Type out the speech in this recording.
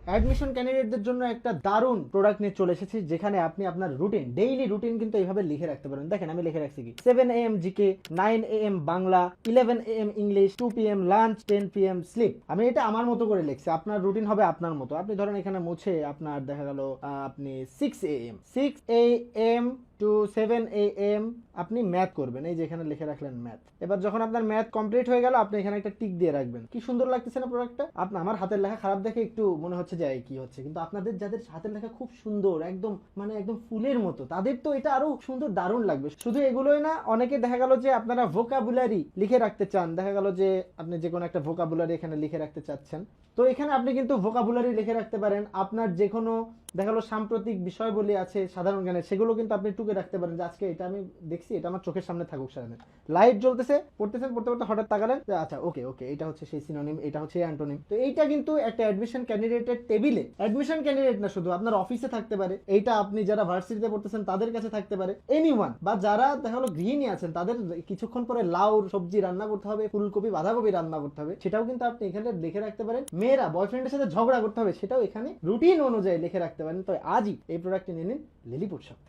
Admission ক্যান্ডিডেটদের জন্য একটা দারুণ প্রোডাক্ট নিয়ে চলে এসেছি, যেখানে আপনি আপনার রুটিন, ডেইলি রুটিন কিন্তু এইভাবে লিখে রাখতে পারেন। দেখেন আমি লিখে রাখছি কি 7 AM GK, 9 AM Bangla, 11 AM English, 2 PM lunch, 10 PM sleep. আমি এটা আমার মতো করে লিখছি, আপনার রুটিন হবে আপনার মতো। আপনি ধরেন এখানে মুছে আপনার দেখা গেল আপনি 6 AM টু 7 AM আপনি ম্যাথ করবেন, এই যে এখানে লিখে রাখলেন ম্যাথ। এবার যখন আপনার ম্যাথ কমপ্লিট হয়ে গেল, আপনি এখানে একটা টিক দিয়ে রাখবেন। কি সুন্দর লাগতেছে না প্রোডাক্টটা? আমার হাতের লেখা খারাপ দেখে একটু মনে হচ্ছে যে কি হচ্ছে, কিন্তু আপনাদের যাদের হাতের লেখা খুব সুন্দর, একদম মানে একদম ফুলের মতো, তাদের তো এটা আরো সুন্দর দারুণ লাগবে। শুধু এগুলোই না, অনেকে দেখা গেল যে আপনারা ভোকাবুলারি লিখে রাখতে চান, দেখা গেল যে আপনি যে কোনো একটা ভোকাবুলারি এখানে লিখে রাখতে চাচ্ছেন, তো এখানে আপনি কিন্তু ভোকাবুলারি লিখে রাখতে পারেন। আপনার যে কোনো দেখা গেলো সাম্প্রতিক বিষয়বলী আছে সাধারণ জ্ঞানের, সেগুলো কিন্তু আপনি টুকে রাখতে পারেন যে আজকে এটা আমি দেখছি, এটা আমার চোখের সামনে থাকুক সারাদিন। লাইট জ্বলতেছে, পড়তে পড়তে হঠাৎ তাকালেন, আচ্ছা ওকে ওকে এটা হচ্ছে সেই সিনোনিম, এটা হচ্ছে অ্যান্টোনিম। তো এইটা কিন্তু একটা অ্যাডমিশন ক্যান্ডিডেটের টেবিলে, অ্যাডমিশন ক্যান্ডিডেট না শুধু, আপনার অফিসে থাকতে পারে এইটা, আপনি যারা ভার্সিটিতে পড়তেছেন তাদের কাছে থাকতে পারে, এনিওয়ান, বা যারা দেখা গেলো গৃহিণী আছেন তাদের কিছুক্ষণ পরে লাউর সবজি রান্না করতে হবে, ফুলকপি বাঁধাকপি রান্না করতে হবে, সেটাও কিন্তু আপনি এখানে লিখে রাখতে পারেন। মেয়েরা বয়ফ্রেন্ডের সাথে ঝগড়া করতে হবে, সেটাও এখানে রুটিন অনুযায়ী লিখে রাখতে পারেন। তো আজই এই প্রোডাক্টটি নিয়ে নিন লিলিপুট শপ।